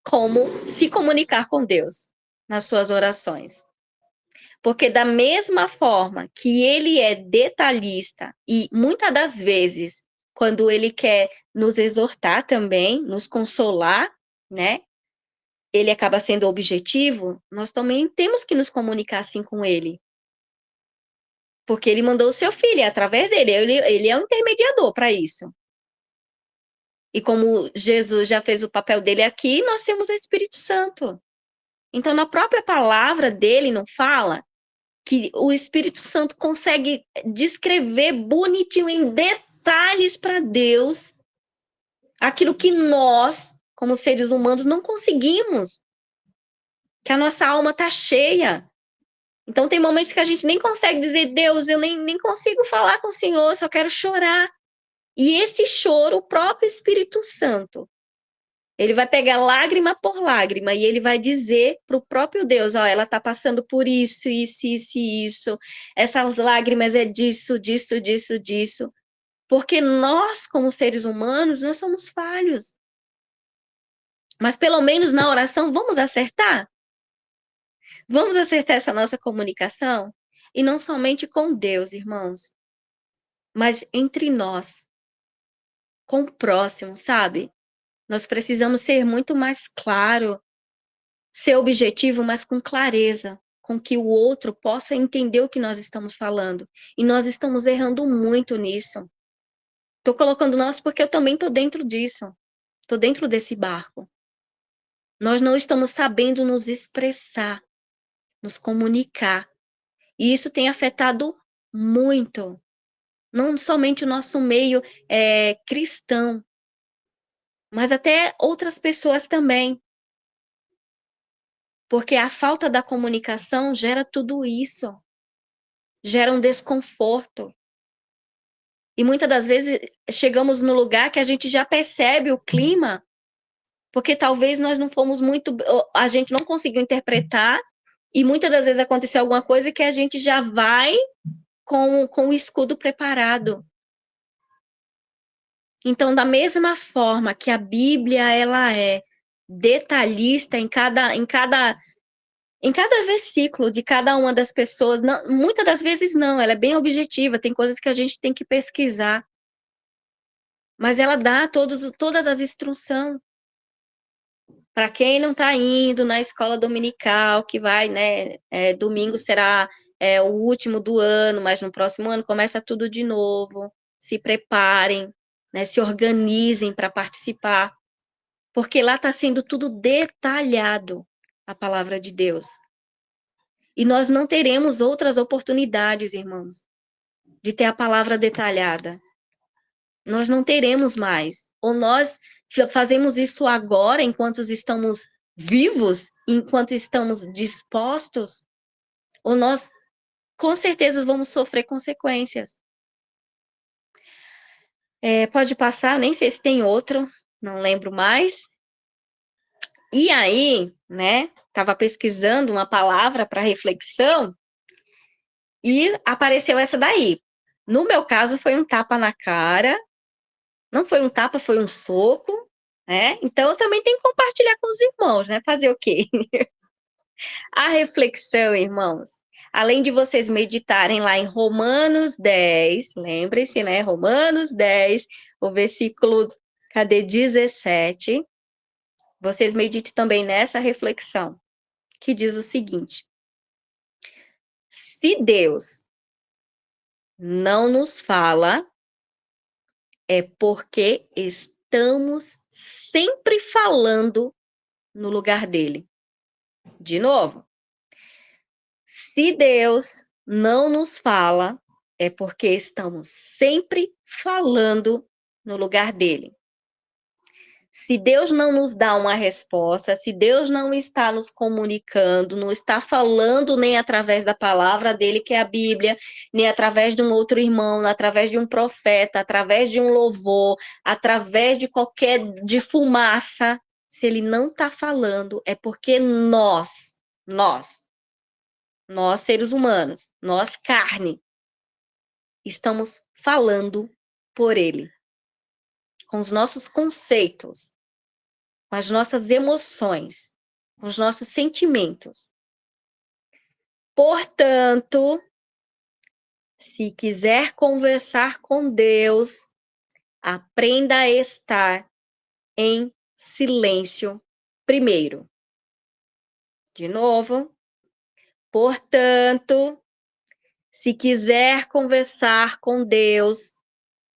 [SPEAKER 1] como se comunicar com Deus nas suas orações. Porque da mesma forma que ele é detalhista e muitas das vezes, quando ele quer nos exortar também, nos consolar, né? Ele acaba sendo objetivo, nós também temos que nos comunicar assim com ele. Porque ele mandou o seu filho, é através dele, ele é um intermediador para isso. E como Jesus já fez o papel dele aqui, nós temos o Espírito Santo. Então, na própria palavra dele, não fala que o Espírito Santo consegue descrever bonitinho, em detalhes para Deus, aquilo que nós, como seres humanos, não conseguimos. Que a nossa alma está cheia. Então, tem momentos que a gente nem consegue dizer, Deus, eu nem consigo falar com o Senhor, só quero chorar. E esse choro, o próprio Espírito Santo, ele vai pegar lágrima por lágrima e ele vai dizer para o próprio Deus, ó, ela está passando por isso, isso, isso e isso. Essas lágrimas é disso, disso, disso, disso. Porque nós, como seres humanos, nós somos falhos. Mas pelo menos na oração, vamos acertar? Vamos acertar essa nossa comunicação? E não somente com Deus, irmãos, mas entre nós, com o próximo, sabe? Nós precisamos ser muito mais claro, ser objetivo, mas com clareza, com que o outro possa entender o que nós estamos falando. E nós estamos errando muito nisso. Estou colocando nós porque eu também estou dentro disso. Estou dentro desse barco. Nós não estamos sabendo nos expressar, nos comunicar. E isso tem afetado muito, não somente o nosso meio cristão, mas até outras pessoas também. Porque a falta da comunicação gera tudo isso, gera um desconforto. E muitas das vezes chegamos no lugar que a gente já percebe o clima, porque talvez nós não fomos muito, a gente não conseguiu interpretar, e muitas das vezes aconteceu alguma coisa que a gente já vai com o escudo preparado. Então, da mesma forma que a Bíblia ela é detalhista em cada versículo de cada uma das pessoas, não, muitas das vezes não, ela é bem objetiva, tem coisas que a gente tem que pesquisar. Mas ela dá todas as instruções. Para quem não está indo na escola dominical, que vai, né? Domingo será o último do ano, mas no próximo ano começa tudo de novo. Se preparem, né, se organizem para participar, porque lá está sendo tudo detalhado, a palavra de Deus. E nós não teremos outras oportunidades, irmãos, de ter a palavra detalhada. Nós não teremos mais. Ou nós fazemos isso agora, enquanto estamos vivos, enquanto estamos dispostos, ou nós, com certeza, vamos sofrer consequências. Pode passar, nem sei se tem outro, não lembro mais. E aí, né, estava pesquisando uma palavra para reflexão e apareceu essa daí. No meu caso, foi um tapa na cara. Não foi um tapa, foi um soco, né? Então, eu também tenho que compartilhar com os irmãos, né? Fazer o quê? A reflexão, irmãos, além de vocês meditarem lá em Romanos 10, lembre-se, né? Romanos 10, o versículo, cadê? 17. Vocês meditem também nessa reflexão, que diz o seguinte: se Deus não nos fala, é porque estamos sempre falando no lugar dele. De novo, se Deus não nos fala, é porque estamos sempre falando no lugar dele. Se Deus não nos dá uma resposta, se Deus não está nos comunicando, não está falando nem através da palavra dele, que é a Bíblia, nem através de um outro irmão, através de um profeta, através de um louvor, através de fumaça, se ele não está falando, é porque nós, seres humanos, nós, carne, estamos falando por ele, com os nossos conceitos, com as nossas emoções, com os nossos sentimentos. Portanto, se quiser conversar com Deus, aprenda a estar em silêncio primeiro. De novo. Portanto, se quiser conversar com Deus,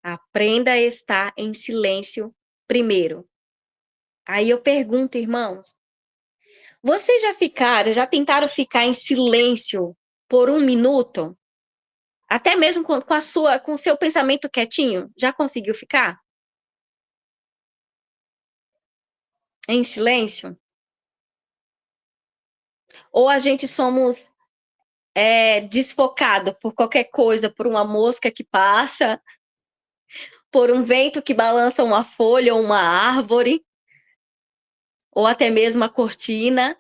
[SPEAKER 1] aprenda a estar em silêncio primeiro. Aí eu pergunto, irmãos, vocês já tentaram ficar em silêncio por 1 minuto? Até mesmo com o seu pensamento quietinho? Já conseguiu ficar? Em silêncio? Ou a gente somos desfocado por qualquer coisa, por uma mosca que passa, por um vento que balança uma folha ou uma árvore, ou até mesmo a cortina.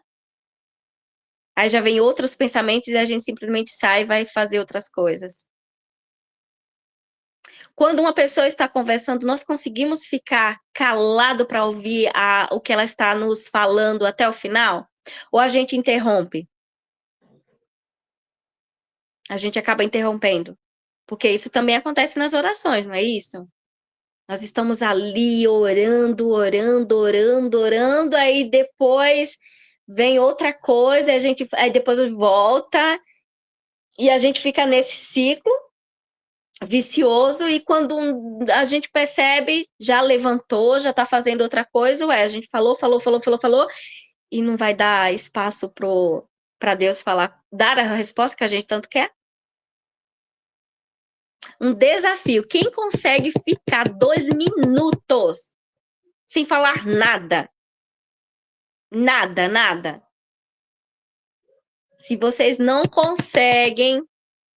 [SPEAKER 1] Aí já vem outros pensamentos e a gente simplesmente sai e vai fazer outras coisas. Quando uma pessoa está conversando, nós conseguimos ficar calado para ouvir o que ela está nos falando até o final? Ou a gente interrompe? A gente acaba interrompendo. Porque isso também acontece nas orações, não é isso? Nós estamos ali orando, aí depois vem outra coisa, aí depois volta, e a gente fica nesse ciclo vicioso, e quando a gente percebe, já levantou, já está fazendo outra coisa, a gente falou, e não vai dar espaço para Deus falar, dar a resposta que a gente tanto quer. Um desafio. Quem consegue ficar 2 minutos sem falar nada? Nada. Se vocês não conseguem,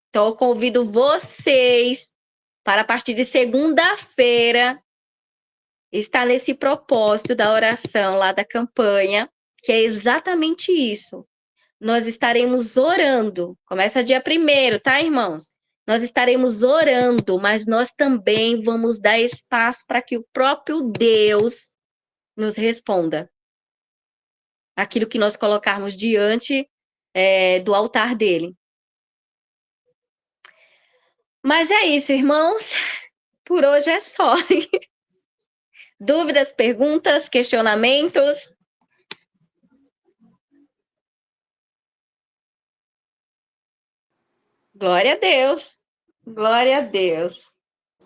[SPEAKER 1] então eu convido vocês para a partir de segunda-feira estar nesse propósito da oração lá da campanha, que é exatamente isso. Nós estaremos orando. Começa dia 1º, tá, irmãos? Nós estaremos orando, mas nós também vamos dar espaço para que o próprio Deus nos responda. Aquilo que nós colocarmos diante do altar dele. Mas é isso, irmãos. Por hoje é só. Dúvidas, perguntas, questionamentos? Glória a Deus. Glória a Deus.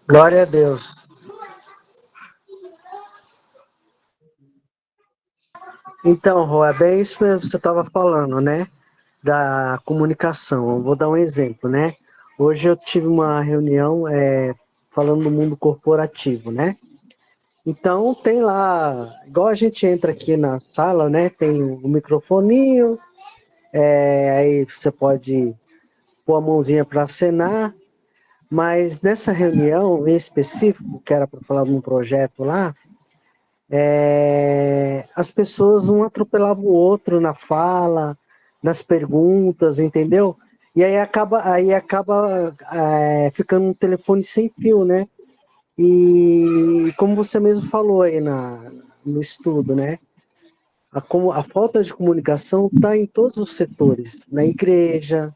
[SPEAKER 2] Glória a Deus. Então, Rô, é bem isso mesmo que você estava falando, né? Da comunicação. Eu vou dar um exemplo, né? Hoje eu tive uma reunião falando do mundo corporativo, né? Então tem lá, igual a gente entra aqui na sala, né? Tem o microfoninho, aí você pode pôr a mãozinha para acenar, mas nessa reunião em específico, que era para falar de um projeto lá, as pessoas um atropelavam o outro na fala, nas perguntas, entendeu? E aí acaba ficando um telefone sem fio, né? E como você mesmo falou aí no estudo, né? A falta de comunicação está em todos os setores, na igreja,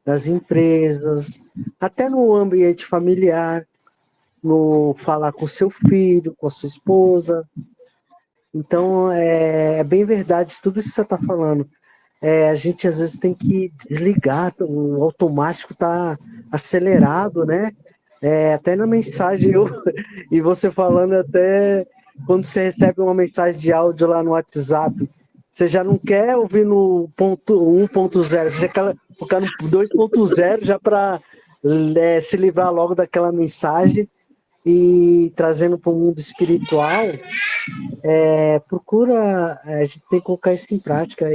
[SPEAKER 2] nas empresas, até no ambiente familiar, no falar com seu filho, com a sua esposa. Então, é bem verdade tudo isso que você está falando. A gente às vezes tem que desligar, o automático está acelerado, né? Até na mensagem, e você falando até quando você recebe uma mensagem de áudio lá no WhatsApp, você já não quer ouvir no ponto 1.0, você já quer focar no 2.0 já para se livrar logo daquela mensagem E trazendo para o mundo espiritual, procura, a gente tem que colocar isso em prática.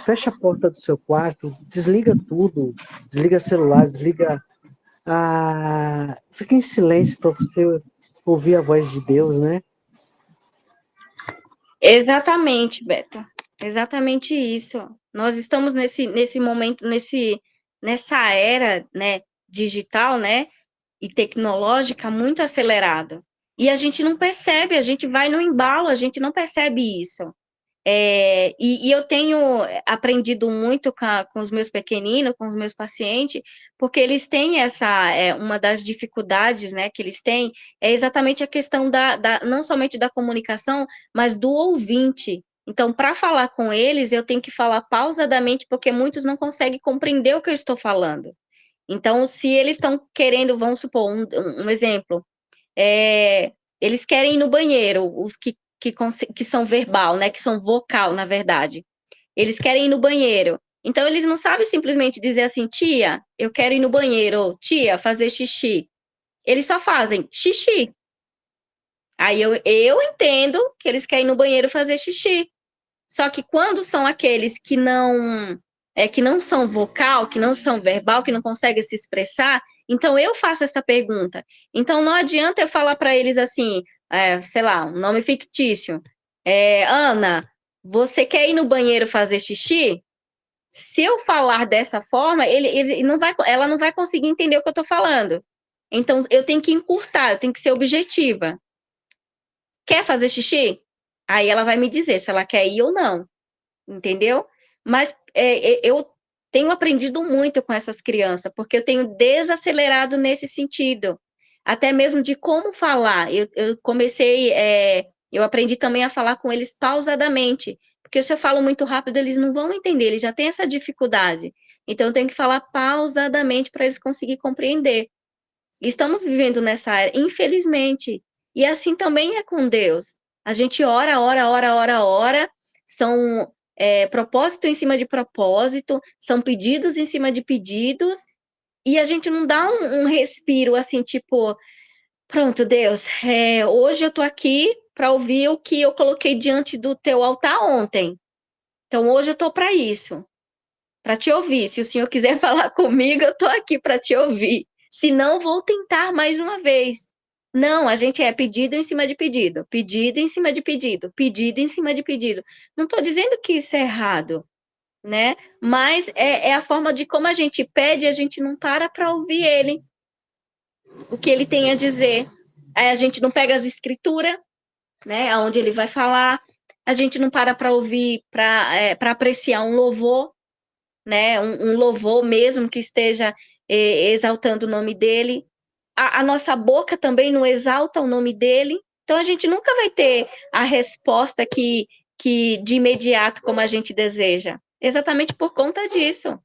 [SPEAKER 2] Fecha a porta do seu quarto, desliga tudo, desliga celular, desliga. Fica em silêncio para você ouvir a voz de Deus, né?
[SPEAKER 1] Exatamente, Beto. Exatamente isso. Nós estamos nesse momento, nessa era, né, digital, né, e tecnológica muito acelerada. E a gente não percebe, a gente vai no embalo, a gente não percebe isso. E eu tenho aprendido muito com os meus pequeninos, com os meus pacientes, porque eles têm uma das dificuldades, né, que eles têm é exatamente a questão não somente da comunicação, mas do ouvinte. Então, para falar com eles, eu tenho que falar pausadamente, porque muitos não conseguem compreender o que eu estou falando. Então, se eles estão querendo, vamos supor, um exemplo, eles querem ir no banheiro, os que são verbal, né, que são vocal, na verdade. Eles querem ir no banheiro. Então, eles não sabem simplesmente dizer assim, tia, eu quero ir no banheiro, ou tia, fazer xixi. Eles só fazem xixi. Aí eu entendo que eles querem ir no banheiro fazer xixi. Só que quando são aqueles que não são vocal, que não são verbal, que não conseguem se expressar, então eu faço essa pergunta. Então não adianta eu falar para eles assim, sei lá, um nome fictício. Ana, você quer ir no banheiro fazer xixi? Se eu falar dessa forma, ela não vai conseguir entender o que eu estou falando. Então eu tenho que encurtar, eu tenho que ser objetiva. Quer fazer xixi? Aí ela vai me dizer se ela quer ir ou não, entendeu? Mas eu tenho aprendido muito com essas crianças, porque eu tenho desacelerado nesse sentido, até mesmo de como falar. Eu aprendi também a falar com eles pausadamente, porque se eu falo muito rápido, eles não vão entender, eles já têm essa dificuldade. Então, eu tenho que falar pausadamente para eles conseguirem compreender. Estamos vivendo nessa era, infelizmente. E assim também é com Deus. A gente ora, ora, ora, ora, ora. São propósito em cima de propósito, são pedidos em cima de pedidos, e a gente não dá um respiro assim, tipo, pronto, Deus, hoje eu tô aqui para ouvir o que eu coloquei diante do teu altar ontem. Então hoje eu tô para isso, para te ouvir. Se o Senhor quiser falar comigo, eu tô aqui para te ouvir. Se não, vou tentar mais uma vez. Não, a gente é pedido em cima de pedido, pedido em cima de pedido, pedido em cima de pedido. Não estou dizendo que isso é errado, né? Mas é a forma de como a gente pede, a gente não para ouvir ele, o que ele tem a dizer. Aí a gente não pega as escrituras, né? Onde ele vai falar, a gente não para ouvir, para apreciar um louvor, né? Um louvor mesmo que esteja exaltando o nome dele. A nossa boca também não exalta o nome dele. Então a gente nunca vai ter a resposta que de imediato como a gente deseja. Exatamente por conta disso.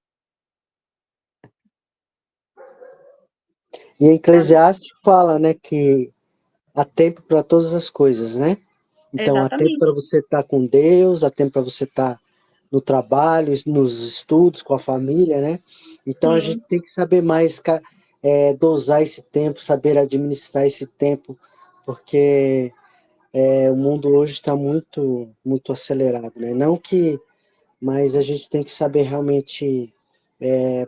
[SPEAKER 2] E em Eclesiastes fala, né, que há tempo para todas as coisas, né? Então, há tempo para
[SPEAKER 1] Exatamente.
[SPEAKER 2] você estar com Deus, há tempo para você estar no trabalho, nos estudos, com a família, né? Então, a gente
[SPEAKER 1] Sim.
[SPEAKER 2] tem que saber mais dosar esse tempo, saber administrar esse tempo, porque o mundo hoje está muito, muito acelerado, né? Não que, mas a gente tem que saber realmente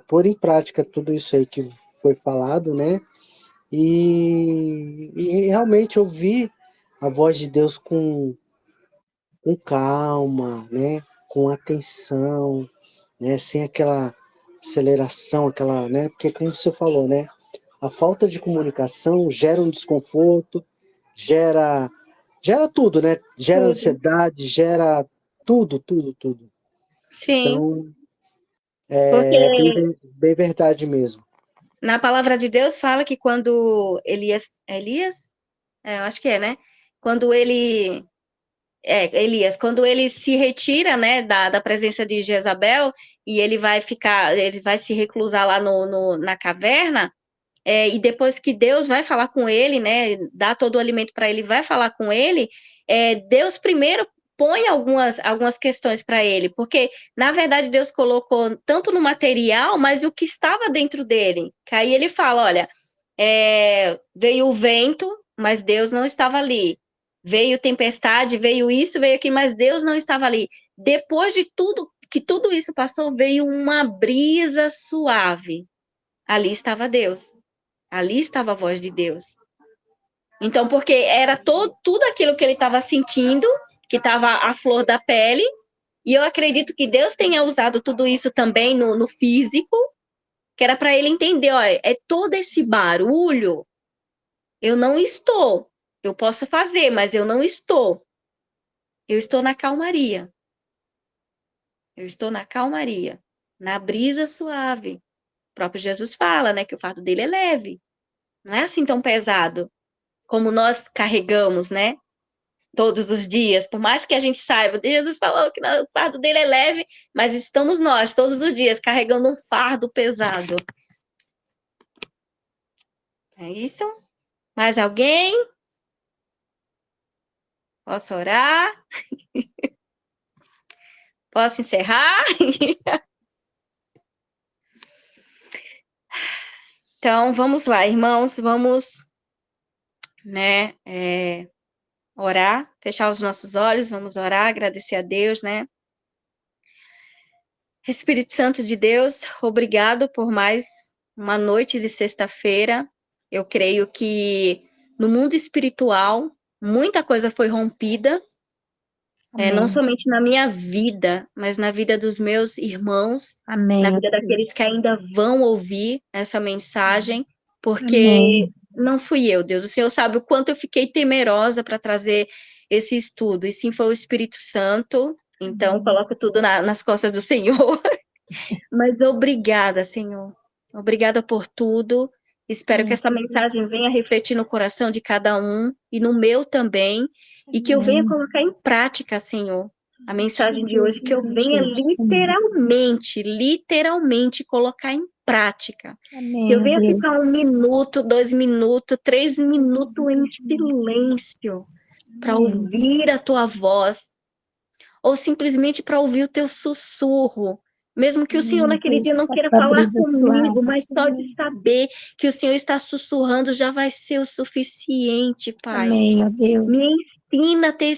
[SPEAKER 2] pôr em prática tudo isso aí que foi falado, né? E realmente ouvir a voz de Deus com calma, né? Com atenção, né? Sem aquela aceleração, aquela, né? Porque como você falou, né? A falta de comunicação gera um desconforto, gera tudo, né? Gera
[SPEAKER 1] Tudo.
[SPEAKER 2] ansiedade, gera tudo, tudo, tudo.
[SPEAKER 1] Sim.
[SPEAKER 2] Então,
[SPEAKER 1] Porque
[SPEAKER 2] é bem verdade mesmo.
[SPEAKER 1] na palavra de Deus fala que quando Elias? Eu acho que né? Quando Elias, quando ele se retira, né, da presença de Jezabel, e ele vai se reclusar lá na caverna, e depois que Deus vai falar com ele, né, dá todo o alimento para ele, vai falar com ele, Deus primeiro põe algumas questões para ele, porque, na verdade, Deus colocou tanto no material, mas o que estava dentro dele. Que aí ele fala, olha, veio o vento, mas Deus não estava ali. Veio tempestade, veio isso, veio aquilo, mas Deus não estava ali. Depois de tudo isso passou, veio uma brisa suave. Ali estava Deus. Ali estava a voz de Deus. Então, porque era tudo aquilo que ele estava sentindo, que estava à flor da pele, e eu acredito que Deus tenha usado tudo isso também no físico, que era para ele entender, ó, é todo esse barulho, eu não estou. Eu posso fazer, mas eu não estou. Eu estou na calmaria. Eu estou na calmaria, na brisa suave. O próprio Jesus fala, né, que o fardo dele é leve. Não é assim tão pesado como nós carregamos, né? Todos os dias, por mais que a gente saiba, Jesus falou que o fardo dele é leve, mas estamos nós, todos os dias, carregando um fardo pesado. É isso? Mais alguém? Posso orar? Posso encerrar? Então, vamos lá, irmãos, vamos, né, orar, fechar os nossos olhos, vamos orar, agradecer a Deus, né? Espírito Santo de Deus, obrigado por mais uma noite de sexta-feira. Eu creio que no mundo espiritual, muita coisa foi rompida, não somente na minha vida, mas na vida dos meus irmãos, na vida daqueles que ainda vão ouvir essa mensagem, porque não fui eu, Deus. O Senhor sabe o quanto eu fiquei temerosa para trazer esse estudo, e sim foi o Espírito Santo. Então, coloco tudo nas costas do Senhor. Mas obrigada, Senhor. Obrigada por tudo. Espero que essa mensagem venha refletir no coração de cada um e no meu também, e que eu venha colocar em prática, Senhor, a mensagem de hoje, que eu venha literalmente colocar em prática. Que eu venha ficar 1 minuto, 2 minutos, 3 minutos em silêncio para ouvir a tua voz, ou simplesmente para ouvir o teu sussurro. Mesmo que o Senhor naquele dia não queira falar comigo, mas só de saber que o Senhor está sussurrando já vai ser o suficiente, Pai.
[SPEAKER 3] Amém, ó Deus.
[SPEAKER 1] Me ensina a ter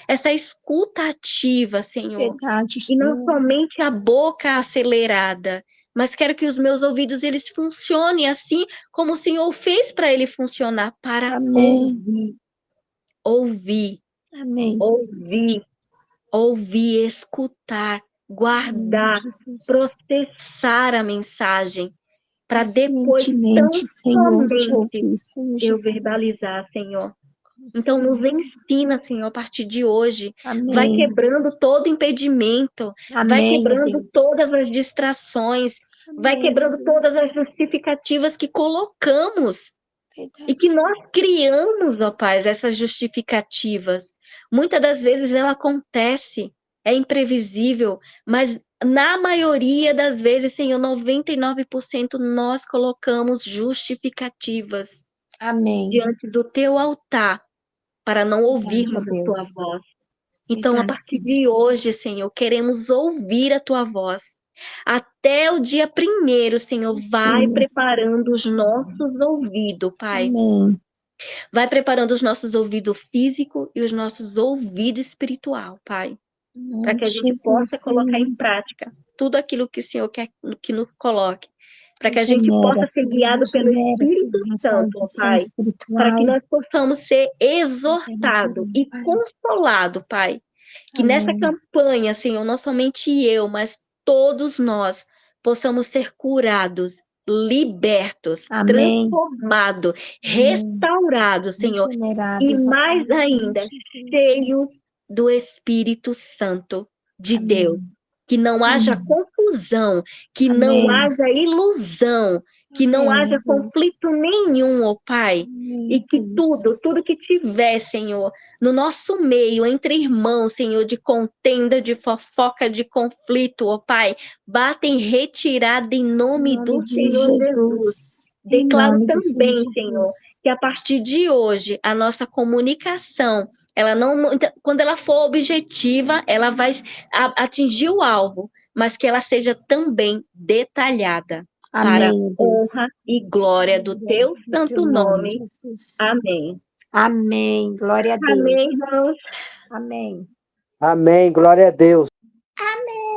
[SPEAKER 1] essa escuta ativa, Senhor.
[SPEAKER 3] Verdade,
[SPEAKER 1] E não
[SPEAKER 3] Senhor.
[SPEAKER 1] somente a boca acelerada, mas quero que os meus ouvidos eles funcionem assim como o Senhor fez para ele funcionar, para
[SPEAKER 3] Amém.
[SPEAKER 1] ouvir,
[SPEAKER 3] Amém, Jesus.
[SPEAKER 1] ouvir, escutar, guardar, processar a mensagem, para depois tão somente eu verbalizar, Senhor. Então, nos ensina, Senhor, a partir de hoje.
[SPEAKER 3] Amém.
[SPEAKER 1] Vai quebrando todo impedimento,
[SPEAKER 3] Amém,
[SPEAKER 1] vai quebrando
[SPEAKER 3] Deus.
[SPEAKER 1] todas as distrações, vai quebrando todas as justificativas que colocamos. E que nós criamos, ó Pai, essas justificativas. Muitas das vezes ela acontece, é imprevisível, mas na maioria das vezes, Senhor, 99% nós colocamos justificativas.
[SPEAKER 3] Amém.
[SPEAKER 1] Diante do teu altar, para não ouvirmos a tua voz. Então, a partir de hoje, Senhor, queremos ouvir a tua voz. Até o dia 1º, Senhor, vai preparando os nossos ouvidos, Pai.
[SPEAKER 3] Amém.
[SPEAKER 1] Vai preparando os nossos ouvidos físicos e os nossos ouvidos espiritual, Pai. Para que a gente possa colocar em prática tudo aquilo que o Senhor quer que nos coloque. Para que a gente possa ser guiado pelo Espírito Santo, Pai. Para que nós possamos ser exortados e consolados, Pai. Que nessa campanha, Senhor, não somente eu, mas todos nós possamos ser curados, libertos, transformados, restaurados, Senhor. E mais ainda, cheios do Espírito Santo de Deus. Que não haja confusão, que não haja ilusão, que não haja conflito nenhum, ó Pai. E que tudo que tiver, Senhor, no nosso meio, entre irmãos, Senhor, de contenda, de fofoca, de conflito, ó Pai, bata em retirada em nome do Senhor Jesus. Declaro também, Senhor, que a partir de hoje, a nossa comunicação, quando ela for objetiva, ela vai atingir o alvo, mas que ela seja também detalhada. para a
[SPEAKER 3] Amém, Deus.
[SPEAKER 1] honra e glória do teu
[SPEAKER 3] No
[SPEAKER 1] santo
[SPEAKER 3] teu nome,
[SPEAKER 1] nome.
[SPEAKER 3] Jesus.
[SPEAKER 1] Amém.
[SPEAKER 3] Amém. Glória a Deus.
[SPEAKER 1] Amém, irmãos.
[SPEAKER 3] Amém.
[SPEAKER 2] Amém, glória a Deus.
[SPEAKER 3] Amém.